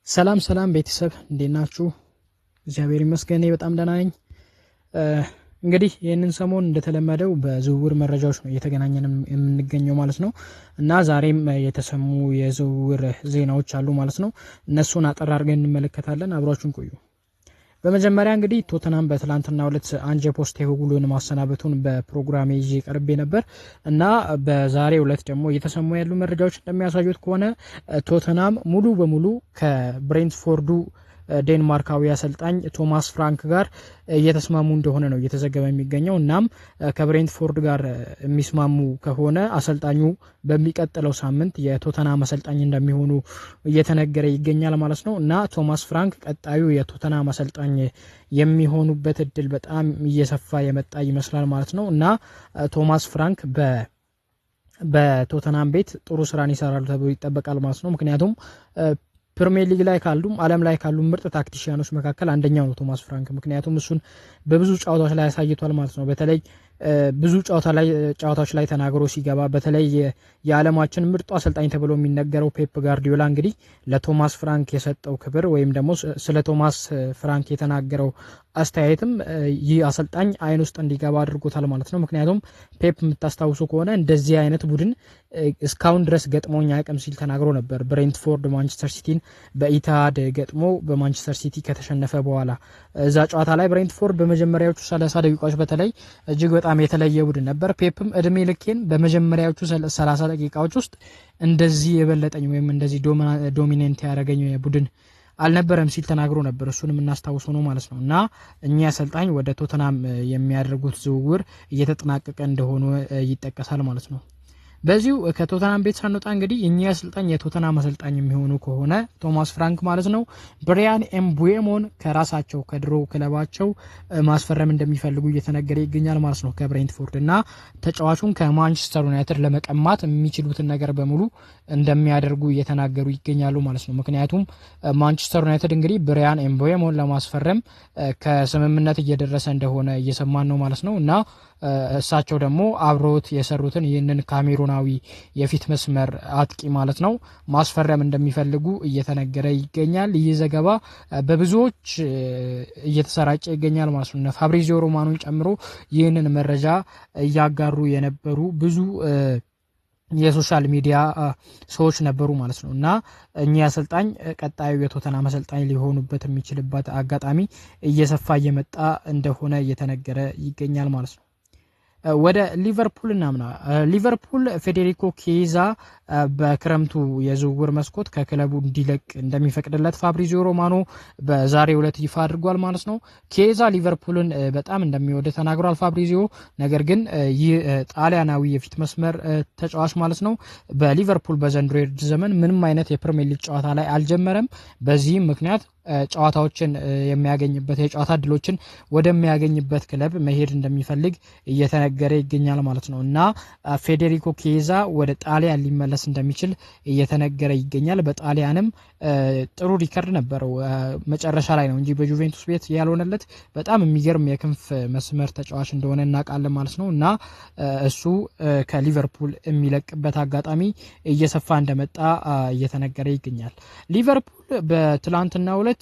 ሰላም ሰላም ቤተሰብ እንዴት ናችሁ? እግዚአብሔር ይመስገን በጣም ደህና ነኝ። እንግዲህ ይህንን ሰሞን እንደተለመደው በዝውውር መረጃዎች ነው እየተገናኘን የምንገኘው ማለት ነው እና ዛሬም የተሰሙ የዝውውር ዜናዎች አሉ ማለት ነው። እነሱን አጠር አድርገን እንመለከታለን። አብራችሁን ቆዩ። በመጀመሪያ እንግዲህ ቶተናም በትላንትናው ዕለት አንጄ ፖስቴኮግሉን ማሰናበቱን በፕሮግራሜ ይዤ ቀርቤ ነበር እና በዛሬው ዕለት ደግሞ እየተሰሙ ያሉ መረጃዎች እንደሚያሳዩት ከሆነ ቶተናም ሙሉ በሙሉ ከብሬንትፎርዱ ዴንማርካዊ አሰልጣኝ ቶማስ ፍራንክ ጋር እየተስማሙ እንደሆነ ነው እየተዘገበ የሚገኘው። እናም ከብሬንትፎርድ ጋር የሚስማሙ ከሆነ አሰልጣኙ በሚቀጥለው ሳምንት የቶተናም አሰልጣኝ እንደሚሆኑ እየተነገረ ይገኛል ማለት ነው እና ቶማስ ፍራንክ ቀጣዩ የቶተናም አሰልጣኝ የሚሆኑበት እድል በጣም እየሰፋ የመጣ ይመስላል ማለት ነው እና ቶማስ ፍራንክ በቶተናም ቤት ጥሩ ስራን ይሰራሉ ተብሎ ይጠበቃል ማለት ነው። ምክንያቱም ፕሪሚየር ሊግ ላይ ካሉም ዓለም ላይ ካሉ ምርጥ ታክቲሽያኖች መካከል አንደኛው ነው ቶማስ ፍራንክ። ምክንያቱም እሱን በብዙ ጨዋታዎች ላይ ያሳይቷል ማለት ነው። በተለይ ብዙ ጨዋታዎች ላይ ተናግሮ ሲገባ በተለይ የዓለማችን ምርጡ አሰልጣኝ ተብሎ የሚነገረው ፔፕ ጋርዲዮላ እንግዲህ ለቶማስ ፍራንክ የሰጠው ክብር ወይም ደግሞ ስለ ቶማስ ፍራንክ የተናገረው አስተያየትም ይህ አሰልጣኝ አይን ውስጥ እንዲገባ አድርጎታል ማለት ነው። ምክንያቱም ፔፕ የምታስታውሱ ከሆነ እንደዚህ አይነት ቡድን እስካሁን ድረስ ገጥሞኝ አያውቅም ሲል ተናግሮ ነበር። ብሬንትፎርድ ማንቸስተር ሲቲን በኢታሃድ ገጥሞ በማንቸስተር ሲቲ ከተሸነፈ በኋላ እዛ ጨዋታ ላይ ብሬንትፎርድ በመጀመሪያዎቹ 30 ደቂቃዎች በተለይ እጅግ በጣም የተለየ ቡድን ነበር። ፔፕም እድሜ ልኬን በመጀመሪያዎቹ 30 ደቂቃዎች ውስጥ እንደዚህ የበለጠኝ ወይም እንደዚህ ዶሚኔንት ያደረገኝ ቡድን አልነበረም ሲል ተናግሮ ነበር። እሱንም እናስታውሰው ነው ማለት ነው እና እኛ አሰልጣኝ ወደ ቶተናም የሚያደርጉት ዝውውር እየተጠናቀቀ እንደሆነ ይጠቀሳል ማለት ነው። በዚሁ ከቶተናም ቤት ሳንወጣ እንግዲህ እኛ አሰልጣኝ የቶተናም አሰልጣኝ የሚሆኑ ከሆነ ቶማስ ፍራንክ ማለት ነው ብሪያን ኤምቡኤሞን ከራሳቸው ከድሮ ክለባቸው ማስፈረም እንደሚፈልጉ እየተነገረ ይገኛል ማለት ነው ከብሬንትፎርድ እና ተጫዋቹን ከማንቸስተር ዩናይትድ ለመቀማት የሚችሉትን ነገር በሙሉ እንደሚያደርጉ እየተናገሩ ይገኛሉ ማለት ነው። ምክንያቱም ማንቸስተር ዩናይትድ እንግዲህ ብሪያን ኤምቡኤሞን ለማስፈረም ከስምምነት እየደረሰ እንደሆነ እየሰማን ነው ማለት ነው እና እሳቸው ደግሞ አብሮት የሰሩትን ይህንን ካሜሩናዊ የፊት መስመር አጥቂ ማለት ነው ማስፈረም እንደሚፈልጉ እየተነገረ ይገኛል። ይህ ዘገባ በብዙዎች እየተሰራጨ ይገኛል ማለት ነው። ፋብሪዚዮ ሮማኖን ጨምሮ ይህንን መረጃ እያጋሩ የነበሩ ብዙ የሶሻል ሚዲያ ሰዎች ነበሩ ማለት ነው እና እኚህ አሰልጣኝ ቀጣዩ የቶተናም አሰልጣኝ ሊሆኑበት የሚችልበት አጋጣሚ እየሰፋ እየመጣ እንደሆነ እየተነገረ ይገኛል ማለት ነው። ወደ ሊቨርፑል እናምና ሊቨርፑል ፌዴሪኮ ኬዛ በክረምቱ የዝውውር መስኮት ከክለቡ እንዲለቅ እንደሚፈቅድለት ፋብሪዚዮ ሮማኖ በዛሬው ዕለት ይፋ አድርጓል ማለት ነው። ኬዛ ሊቨርፑልን በጣም እንደሚወድ ተናግሯል ፋብሪዚዮ። ነገር ግን ይህ ጣሊያናዊ የፊት መስመር ተጫዋች ማለት ነው በሊቨርፑል በዘንድሮ የውድድር ዘመን ምንም አይነት የፕሪሚየር ሊግ ጨዋታ ላይ አልጀመረም። በዚህም ምክንያት ጨዋታዎችን የሚያገኝበት የጨዋታ እድሎችን ወደሚያገኝበት ክለብ መሄድ እንደሚፈልግ እየተነገረ ይገኛል ማለት ነው እና ፌዴሪኮ ኬዛ ወደ ጣሊያን ሊመለስ እንደሚችል እየተነገረ ይገኛል። በጣሊያንም ጥሩ ሪከርድ ነበረው መጨረሻ ላይ ነው እንጂ በጁቬንቱስ ቤት ያልሆነለት በጣም የሚገርም የክንፍ መስመር ተጫዋች እንደሆነ እናውቃለን ማለት ነው እና እሱ ከሊቨርፑል የሚለቅበት አጋጣሚ እየሰፋ እንደመጣ እየተነገረ ይገኛል። ሊቨርፑል በትላንትናው ዕለት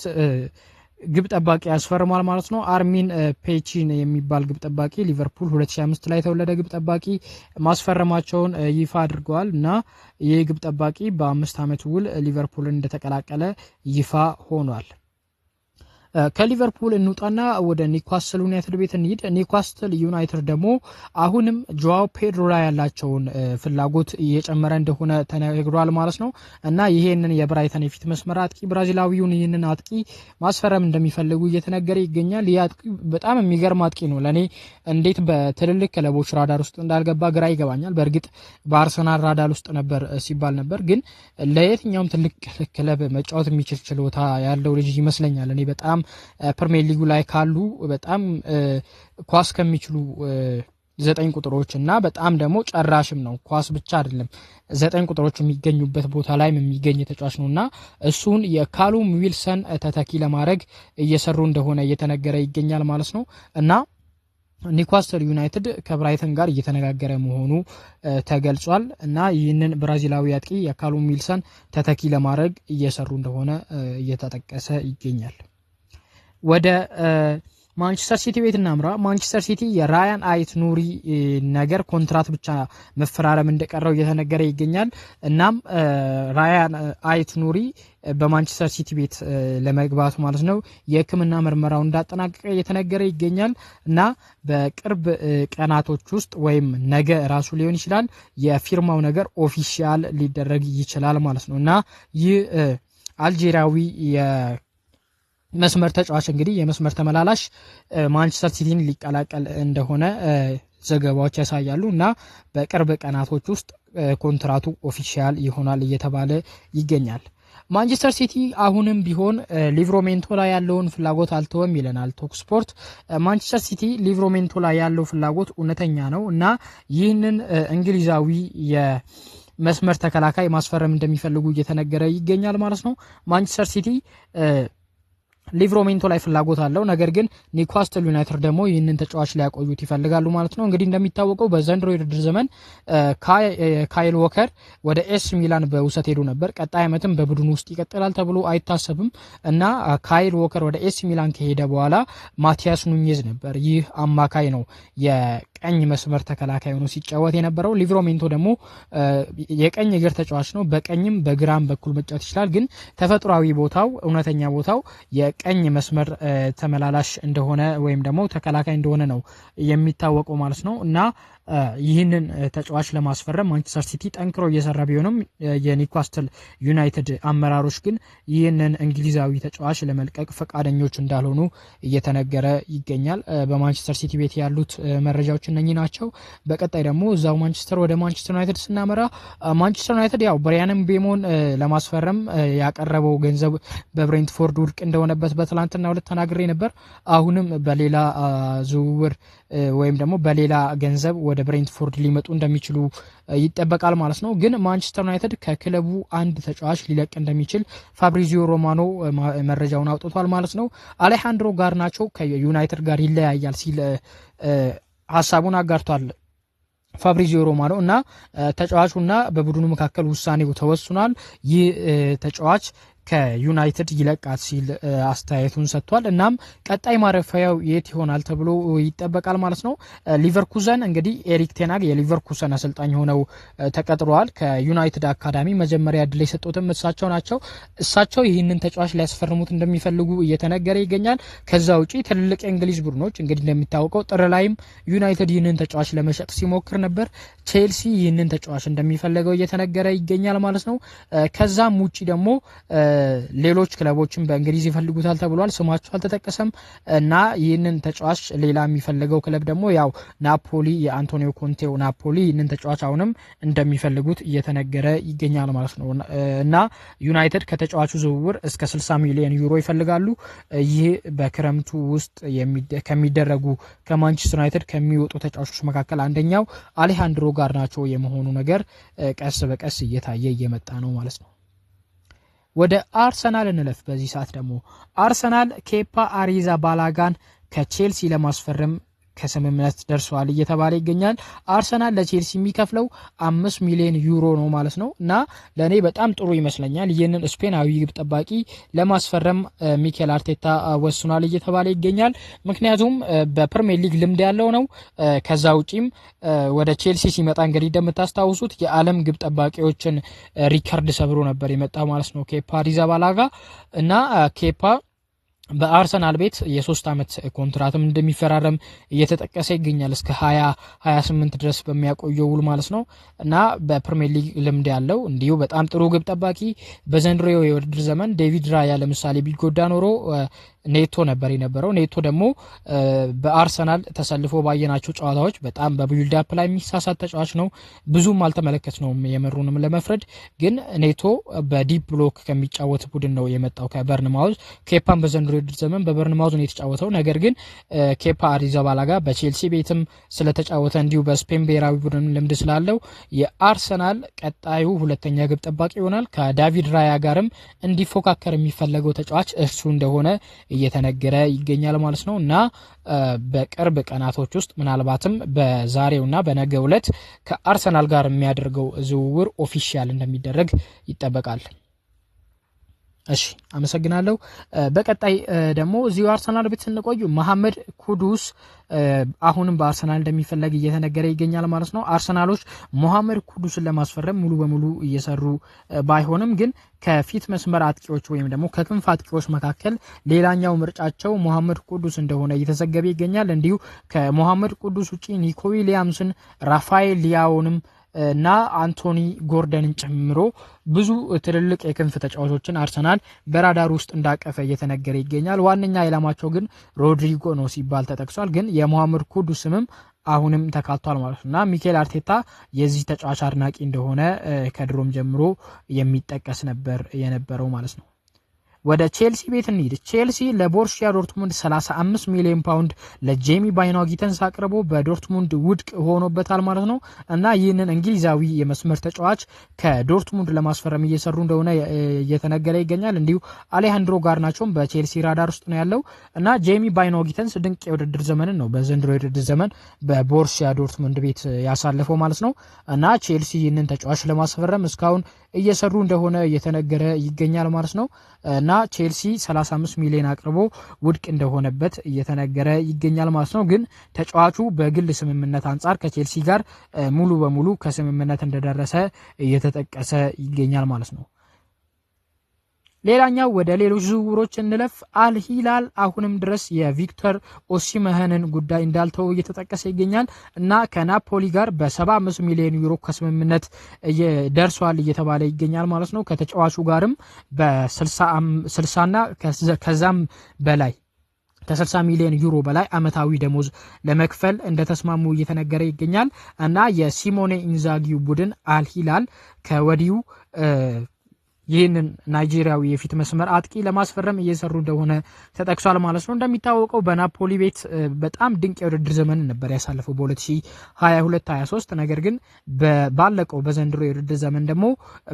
ግብ ጠባቂ ያስፈርማል ማለት ነው። አርሚን ፔቺን የሚባል ግብ ጠባቂ ሊቨርፑል 2005 ላይ የተወለደ ግብ ጠባቂ ማስፈረማቸውን ይፋ አድርገዋል እና ይህ ግብ ጠባቂ በ5 ዓመት ውል ሊቨርፑልን እንደተቀላቀለ ይፋ ሆኗል። ከሊቨርፑል እንውጣና ወደ ኒውካስትል ዩናይትድ ቤት እንሂድ። ኒውካስትል ዩናይትድ ደግሞ አሁንም ጆዋው ፔድሮ ላይ ያላቸውን ፍላጎት እየጨመረ እንደሆነ ተነግሯል ማለት ነው እና ይሄንን የብራይተን የፊት መስመር አጥቂ ብራዚላዊውን ይህንን አጥቂ ማስፈረም እንደሚፈልጉ እየተነገረ ይገኛል። ይህ አጥቂ በጣም የሚገርም አጥቂ ነው። ለእኔ እንዴት በትልልቅ ክለቦች ራዳር ውስጥ እንዳልገባ ግራ ይገባኛል። በእርግጥ በአርሰናል ራዳር ውስጥ ነበር ሲባል ነበር፣ ግን ለየትኛውም ትልቅ ክለብ መጫወት የሚችል ችሎታ ያለው ልጅ ይመስለኛል። እኔ በጣም ፕሪሚየር ሊጉ ላይ ካሉ በጣም ኳስ ከሚችሉ 9 ቁጥሮች እና በጣም ደግሞ ጨራሽም ነው። ኳስ ብቻ አይደለም 9 ቁጥሮች የሚገኙበት ቦታ ላይ የሚገኝ ተጫዋች ነውና እሱን የካሉም ዊልሰን ተተኪ ለማድረግ እየሰሩ እንደሆነ እየተነገረ ይገኛል ማለት ነው እና ኒውካስትል ዩናይትድ ከብራይተን ጋር እየተነጋገረ መሆኑ ተገልጿል እና ይህንን ብራዚላዊ አጥቂ የካሉም ዊልሰን ተተኪ ለማድረግ እየሰሩ እንደሆነ እየተጠቀሰ ይገኛል። ወደ ማንቸስተር ሲቲ ቤት እናምራ። ማንቸስተር ሲቲ የራያን አይት ኑሪ ነገር ኮንትራት ብቻ መፈራረም እንደቀረው እየተነገረ ይገኛል። እናም ራያን አይት ኑሪ በማንቸስተር ሲቲ ቤት ለመግባት ማለት ነው የሕክምና ምርመራው እንዳጠናቀቀ እየተነገረ ይገኛል እና በቅርብ ቀናቶች ውስጥ ወይም ነገ ራሱ ሊሆን ይችላል የፊርማው ነገር ኦፊሻል ሊደረግ ይችላል ማለት ነው እና ይህ አልጄሪያዊ መስመር ተጫዋች እንግዲህ የመስመር ተመላላሽ ማንቸስተር ሲቲን ሊቀላቀል እንደሆነ ዘገባዎች ያሳያሉ እና በቅርብ ቀናቶች ውስጥ ኮንትራቱ ኦፊሻል ይሆናል እየተባለ ይገኛል። ማንቸስተር ሲቲ አሁንም ቢሆን ሊቭሮሜንቶ ላይ ያለውን ፍላጎት አልተወም ይለናል ቶክ ስፖርት። ማንቸስተር ሲቲ ሊቭሮሜንቶ ላይ ያለው ፍላጎት እውነተኛ ነው እና ይህንን እንግሊዛዊ የመስመር ተከላካይ ማስፈረም እንደሚፈልጉ እየተነገረ ይገኛል ማለት ነው። ማንቸስተር ሲቲ ሊቭሮሜንቶ ላይ ፍላጎት አለው። ነገር ግን ኒውካስትል ዩናይትድ ደግሞ ይህንን ተጫዋች ሊያቆዩት ይፈልጋሉ ማለት ነው። እንግዲህ እንደሚታወቀው በዘንድሮ የውድድር ዘመን ካይል ዎከር ወደ ኤስ ሚላን በውሰት ሄዶ ነበር። ቀጣይ ዓመትም በቡድኑ ውስጥ ይቀጥላል ተብሎ አይታሰብም እና ካይል ዎከር ወደ ኤስ ሚላን ከሄደ በኋላ ማቲያስ ኑኜዝ ነበር ይህ አማካይ ነው የቀኝ መስመር ተከላካይ ሆኖ ሲጫወት የነበረው። ሊቭሮሜንቶ ደግሞ የቀኝ እግር ተጫዋች ነው። በቀኝም በግራም በኩል መጫወት ይችላል። ግን ተፈጥሯዊ ቦታው እውነተኛ ቦታው የቀኝ መስመር ተመላላሽ እንደሆነ ወይም ደግሞ ተከላካይ እንደሆነ ነው የሚታወቀው ማለት ነው እና ይህንን ተጫዋች ለማስፈረም ማንቸስተር ሲቲ ጠንክሮ እየሰራ ቢሆንም የኒውካስትል ዩናይትድ አመራሮች ግን ይህንን እንግሊዛዊ ተጫዋች ለመልቀቅ ፈቃደኞች እንዳልሆኑ እየተነገረ ይገኛል። በማንቸስተር ሲቲ ቤት ያሉት መረጃዎች እነኚህ ናቸው። በቀጣይ ደግሞ እዛው ወደ ማንቸስተር ዩናይትድ ስናመራ ማንቸስተር ዩናይትድ ያው ብራያን ምቤሞን ለማስፈረም ያቀረበው ገንዘብ በብሬንትፎርድ ውድቅ እንደሆነበት በትላንትናው ዕለት ተናግሬ ነበር። አሁንም በሌላ ዝውውር ወይም ደግሞ በሌላ ገንዘብ ወደ ብሬንትፎርድ ሊመጡ እንደሚችሉ ይጠበቃል ማለት ነው። ግን ማንቸስተር ዩናይትድ ከክለቡ አንድ ተጫዋች ሊለቅ እንደሚችል ፋብሪዚዮ ሮማኖ መረጃውን አውጥቷል ማለት ነው። አሌሃንድሮ ጋርናቾ ከዩናይትድ ጋር ይለያያል ሲል ሀሳቡን አጋርቷል ፋብሪዚዮ ሮማኖ እና ተጫዋቹና በቡድኑ መካከል ውሳኔው ተወስኗል። ይህ ተጫዋች ከዩናይትድ ይለቃል ሲል አስተያየቱን ሰጥቷል። እናም ቀጣይ ማረፊያው የት ይሆናል ተብሎ ይጠበቃል ማለት ነው። ሊቨርኩሰን እንግዲህ ኤሪክ ቴናግ የሊቨርኩሰን አሰልጣኝ ሆነው ተቀጥረዋል። ከዩናይትድ አካዳሚ መጀመሪያ እድል የሰጡትም እሳቸው ናቸው። እሳቸው ይህንን ተጫዋች ሊያስፈርሙት እንደሚፈልጉ እየተነገረ ይገኛል። ከዛ ውጪ ትልልቅ የእንግሊዝ ቡድኖች እንግዲህ እንደሚታወቀው ጥር ላይም ዩናይትድ ይህንን ተጫዋች ለመሸጥ ሲሞክር ነበር። ቼልሲ ይህንን ተጫዋች እንደሚፈልገው እየተነገረ ይገኛል ማለት ነው። ከዛም ውጪ ደግሞ ሌሎች ክለቦችን በእንግሊዝ ይፈልጉታል ተብሏል። ስማቸው አልተጠቀሰም እና ይህንን ተጫዋች ሌላ የሚፈልገው ክለብ ደግሞ ያው ናፖሊ የአንቶኒዮ ኮንቴው ናፖሊ ይህንን ተጫዋች አሁንም እንደሚፈልጉት እየተነገረ ይገኛል ማለት ነው እና ዩናይትድ ከተጫዋቹ ዝውውር እስከ 60 ሚሊዮን ዩሮ ይፈልጋሉ። ይህ በክረምቱ ውስጥ ከሚደረጉ ከማንቸስተር ዩናይትድ ከሚወጡ ተጫዋቾች መካከል አንደኛው አሌሃንድሮ ጋርናቾ የመሆኑ ነገር ቀስ በቀስ እየታየ እየመጣ ነው ማለት ነው። ወደ አርሰናል እንለፍ። በዚህ ሰዓት ደግሞ አርሰናል ኬፓ አሪዛባላጋን ከቼልሲ ለማስፈረም ከስምምነት ደርሷል እየተባለ ይገኛል። አርሰናል ለቼልሲ የሚከፍለው 5 ሚሊዮን ዩሮ ነው ማለት ነው እና ለኔ በጣም ጥሩ ይመስለኛል። ይህንን ስፔናዊ ግብ ጠባቂ ለማስፈረም ሚኬል አርቴታ ወስኗል እየተባለ ይገኛል። ምክንያቱም በፕሪሚየር ሊግ ልምድ ያለው ነው። ከዛ ውጪም ወደ ቼልሲ ሲመጣ እንግዲህ እንደምታስታውሱት የዓለም ግብ ጠባቂዎችን ሪከርድ ሰብሮ ነበር የመጣው ማለት ነው ኬፓ አሪዛባላጋ እና ኬፓ በአርሰናል ቤት የ3 ዓመት ኮንትራትም እንደሚፈራረም እየተጠቀሰ ይገኛል እስከ 2028 ድረስ በሚያቆየው ውል ማለት ነው እና በፕሪሚየር ሊግ ልምድ ያለው እንዲሁ በጣም ጥሩ ግብ ጠባቂ በዘንድሮ የውድድር ዘመን ዴቪድ ራያ ለምሳሌ ቢጎዳ ኖሮ ኔቶ ነበር የነበረው። ኔቶ ደግሞ በአርሰናል ተሰልፎ ባየናቸው ጨዋታዎች በጣም በቢልድ አፕ ላይ የሚሳሳት ተጫዋች ነው። ብዙም አልተመለከትነውም የምሩንም ለመፍረድ ግን ኔቶ በዲፕ ብሎክ ከሚጫወት ቡድን ነው የመጣው ከበርንማውዝ። ኬፓን በዘንድሮ የውድድር ዘመን በበርንማውዝ ነው የተጫወተው። ነገር ግን ኬፓ አሪዛባላጋ በቼልሲ ቤትም ስለተጫወተ እንዲሁ በስፔን ብሔራዊ ቡድን ልምድ ስላለው የአርሰናል ቀጣዩ ሁለተኛ ግብ ጠባቂ ይሆናል። ከዳቪድ ራያ ጋርም እንዲፎካከር የሚፈለገው ተጫዋች እርሱ እንደሆነ እየተነገረ ይገኛል ማለት ነው እና በቅርብ ቀናቶች ውስጥ ምናልባትም በዛሬውና በነገው ዕለት ከአርሰናል ጋር የሚያደርገው ዝውውር ኦፊሻል እንደሚደረግ ይጠበቃል። እሺ አመሰግናለሁ። በቀጣይ ደግሞ እዚሁ አርሰናል ቤት ስንቆይ መሐመድ ኩዱስ አሁንም በአርሰናል እንደሚፈለግ እየተነገረ ይገኛል ማለት ነው። አርሰናሎች መሐመድ ኩዱስን ለማስፈረም ሙሉ በሙሉ እየሰሩ ባይሆንም ግን ከፊት መስመር አጥቂዎች ወይም ደግሞ ከክንፍ አጥቂዎች መካከል ሌላኛው ምርጫቸው መሐመድ ኩዱስ እንደሆነ እየተዘገበ ይገኛል። እንዲሁ ከመሐመድ ኩዱስ ውጪ ኒኮ ዊሊያምስን፣ ራፋኤል ሊያውንም እና አንቶኒ ጎርደንን ጨምሮ ብዙ ትልልቅ የክንፍ ተጫዋቾችን አርሰናል በራዳር ውስጥ እንዳቀፈ እየተነገረ ይገኛል። ዋነኛ ኢላማቸው ግን ሮድሪጎ ነው ሲባል ተጠቅሷል። ግን የመሐመድ ኩዱስ ስምም አሁንም ተካቷል ማለት ነውና ሚኬል አርቴታ የዚህ ተጫዋች አድናቂ እንደሆነ ከድሮም ጀምሮ የሚጠቀስ ነበር የነበረው ማለት ነው። ወደ ቼልሲ ቤት እንሂድ። ቼልሲ ለቦርሲያ ዶርትሙንድ 35 ሚሊዮን ፓውንድ ለጄሚ ባይኖ ጊተንስ አቅርቦ በዶርትሙንድ ውድቅ ሆኖበታል ማለት ነው እና ይህንን እንግሊዛዊ የመስመር ተጫዋች ከዶርትሙንድ ለማስፈረም እየሰሩ እንደሆነ እየተነገረ ይገኛል። እንዲሁ አሌሃንድሮ ጋርናቾም በቼልሲ ራዳር ውስጥ ነው ያለው እና ጄሚ ባይኖ ጊተንስ ድንቅ የውድድር ዘመንን ነው በዘንድሮ የውድድር ዘመን በቦርሲያ ዶርትሙንድ ቤት ያሳለፈው ማለት ነው እና ቼልሲ ይህንን ተጫዋች ለማስፈረም እስካሁን እየሰሩ እንደሆነ እየተነገረ ይገኛል ማለት ነው እና ቼልሲ 35 ሚሊዮን አቅርቦ ውድቅ እንደሆነበት እየተነገረ ይገኛል ማለት ነው። ግን ተጫዋቹ በግል ስምምነት አንጻር ከቼልሲ ጋር ሙሉ በሙሉ ከስምምነት እንደደረሰ እየተጠቀሰ ይገኛል ማለት ነው። ሌላኛው ወደ ሌሎች ዝውውሮች እንለፍ። አልሂላል አሁንም ድረስ የቪክተር ኦሲመህንን ጉዳይ እንዳልተው እየተጠቀሰ ይገኛል እና ከናፖሊ ጋር በ75 ሚሊዮን ዩሮ ከስምምነት ደርሷል እየተባለ ይገኛል ማለት ነው። ከተጫዋቹ ጋርም በ60 እና ከዛም በላይ ከ60 ሚሊዮን ዩሮ በላይ አመታዊ ደሞዝ ለመክፈል እንደተስማሙ እየተነገረ ይገኛል እና የሲሞኔ ኢንዛጊው ቡድን አልሂላል ከወዲሁ ይህንን ናይጄሪያዊ የፊት መስመር አጥቂ ለማስፈረም እየሰሩ እንደሆነ ተጠቅሷል ማለት ነው። እንደሚታወቀው በናፖሊ ቤት በጣም ድንቅ የውድድር ዘመን ነበር ያሳለፈው በ2022-23 ነገር ግን ባለቀው በዘንድሮ የውድድር ዘመን ደግሞ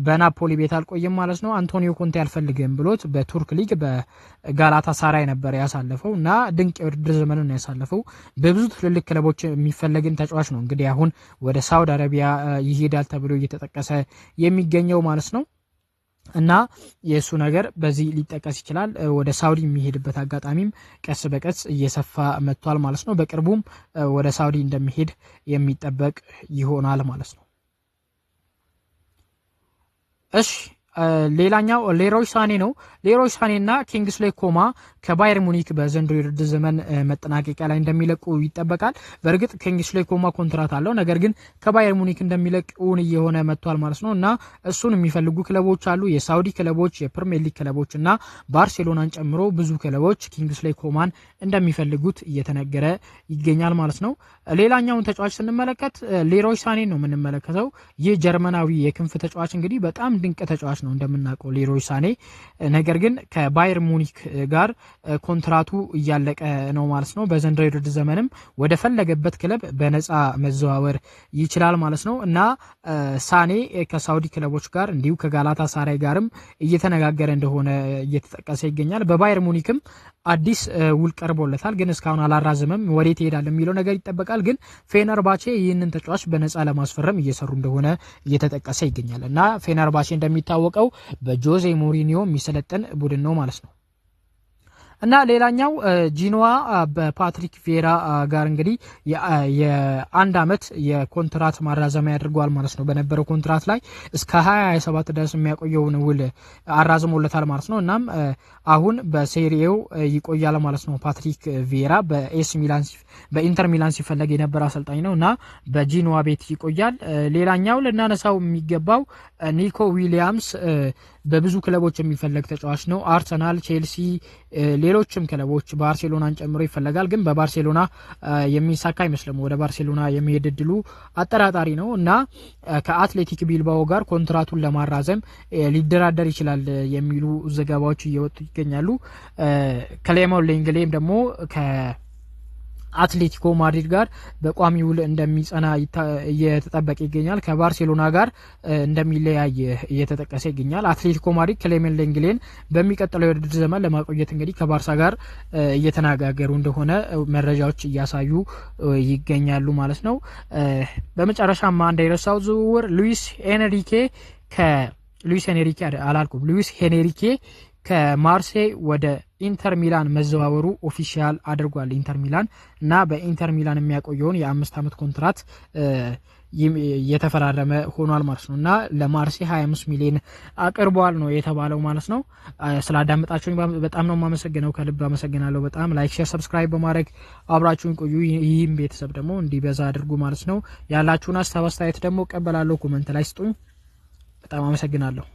በናፖሊ ቤት አልቆየም ማለት ነው። አንቶኒዮ ኮንቴ አልፈልግም ብሎት በቱርክ ሊግ በጋላታ ሳራይ ነበር ያሳለፈው እና ድንቅ የውድድር ዘመን ነው ያሳለፈው። በብዙ ትልልቅ ክለቦች የሚፈለግን ተጫዋች ነው እንግዲህ አሁን ወደ ሳውዲ አረቢያ ይሄዳል ተብሎ እየተጠቀሰ የሚገኘው ማለት ነው። እና የሱ ነገር በዚህ ሊጠቀስ ይችላል። ወደ ሳውዲ የሚሄድበት አጋጣሚም ቀስ በቀስ እየሰፋ መጥቷል ማለት ነው። በቅርቡም ወደ ሳውዲ እንደሚሄድ የሚጠበቅ ይሆናል ማለት ነው። እሺ ሌላኛው ሌሮይ ሳኔ ነው። ሌሮይ ሳኔና ኪንግስሌ ኮማ ከባየር ሙኒክ በዘንድሮ የውድድር ዘመን መጠናቀቂያ ላይ እንደሚለቁ ይጠበቃል። በእርግጥ ኪንግስሌ ኮማ ኮንትራት አለው፣ ነገር ግን ከባየር ሙኒክ እንደሚለቅ እውን እየሆነ መጥቷል ማለት ነው እና እሱን የሚፈልጉ ክለቦች አሉ። የሳውዲ ክለቦች፣ የፕሪሚየር ሊግ ክለቦች እና ባርሴሎናን ጨምሮ ብዙ ክለቦች ኪንግስሌ ኮማን እንደሚፈልጉት እየተነገረ ይገኛል ማለት ነው። ሌላኛውን ተጫዋች ስንመለከት ሌሮይ ሳኔ ነው የምንመለከተው። ይህ ጀርመናዊ የክንፍ ተጫዋች እንግዲህ በጣም ድንቅ ተጫዋች ነው እንደምናውቀው ሌሮይ ሳኔ። ነገር ግን ከባየር ሙኒክ ጋር ኮንትራቱ እያለቀ ነው ማለት ነው። በዘንድሮው የውድድር ዘመንም ወደ ፈለገበት ክለብ በነፃ መዘዋወር ይችላል ማለት ነው እና ሳኔ ከሳውዲ ክለቦች ጋር እንዲሁ ከጋላታ ሳራይ ጋርም እየተነጋገረ እንደሆነ እየተጠቀሰ ይገኛል። በባየር ሙኒክም አዲስ ውል ቀርቦለታል፣ ግን እስካሁን አላራዘመም። ወዴት ይሄዳል የሚለው ነገር ይጠበቃል። ግን ፌነርባቼ ይህንን ተጫዋች በነፃ ለማስፈረም እየሰሩ እንደሆነ እየተጠቀሰ ይገኛል እና ፌነርባቼ እንደሚታወቀው በጆዜ ሞሪኒዮ የሚሰለጠን ቡድን ነው ማለት ነው። እና ሌላኛው ጂኖዋ በፓትሪክ ቪዬራ ጋር እንግዲህ የአንድ አመት የኮንትራት ማራዘሚያ ያድርጓል ማለት ነው። በነበረው ኮንትራት ላይ እስከ 2027 ድረስ የሚያቆየውን ውል አራዝሞለታል ማለት ነው። እናም አሁን በሴሪኤው ይቆያል ማለት ነው። ፓትሪክ ቪዬራ በኢንተር ሚላን ሲፈለግ የነበረ አሰልጣኝ ነው እና በጂኖዋ ቤት ይቆያል። ሌላኛው ልናነሳው የሚገባው ኒኮ ዊሊያምስ በብዙ ክለቦች የሚፈለግ ተጫዋች ነው። አርሰናል፣ ቼልሲ፣ ሌሎችም ክለቦች ባርሴሎናን ጨምሮ ይፈለጋል። ግን በባርሴሎና የሚሳካ አይመስልም። ወደ ባርሴሎና የሚሄድ እድሉ አጠራጣሪ ነው እና ከአትሌቲክ ቢልባኦ ጋር ኮንትራቱን ለማራዘም ሊደራደር ይችላል የሚሉ ዘገባዎች እየወጡ ይገኛሉ። ክሌመንት ሌንግሌም ደግሞ አትሌቲኮ ማድሪድ ጋር በቋሚ ውል እንደሚጸና እየተጠበቀ ይገኛል። ከባርሴሎና ጋር እንደሚለያይ እየተጠቀሰ ይገኛል። አትሌቲኮ ማድሪድ ክሌመንት ሌንግሌን በሚቀጥለው የውድድር ዘመን ለማቆየት እንግዲህ ከባርሳ ጋር እየተነጋገሩ እንደሆነ መረጃዎች እያሳዩ ይገኛሉ ማለት ነው። በመጨረሻም አንድ የረሳው ዝውውር ሉዊስ ሄንሪኬ ከማርሴይ ወደ ኢንተር ሚላን መዘዋወሩ ኦፊሻል አድርጓል። ኢንተር ሚላን እና በኢንተር ሚላን የሚያቆየውን የ5 ዓመት ኮንትራት የተፈራረመ ሆኗል ማለት ነው እና ለማርሴይ 25 ሚሊዮን አቅርቧል ነው የተባለው ማለት ነው። ስላዳመጣችሁኝ በጣም ነው የማመሰግነው። ከልብ አመሰግናለሁ። በጣም ላይክ፣ ሼር፣ ሰብስክራይብ በማድረግ አብራችሁን ቆዩ። ይህም ቤተሰብ ደግሞ እንዲበዛ አድርጉ ማለት ነው። ያላችሁን ሀሳብ አስተያየት ደግሞ እቀበላለሁ። ኮሜንት ላይ ስጡኝ። በጣም አመሰግናለሁ።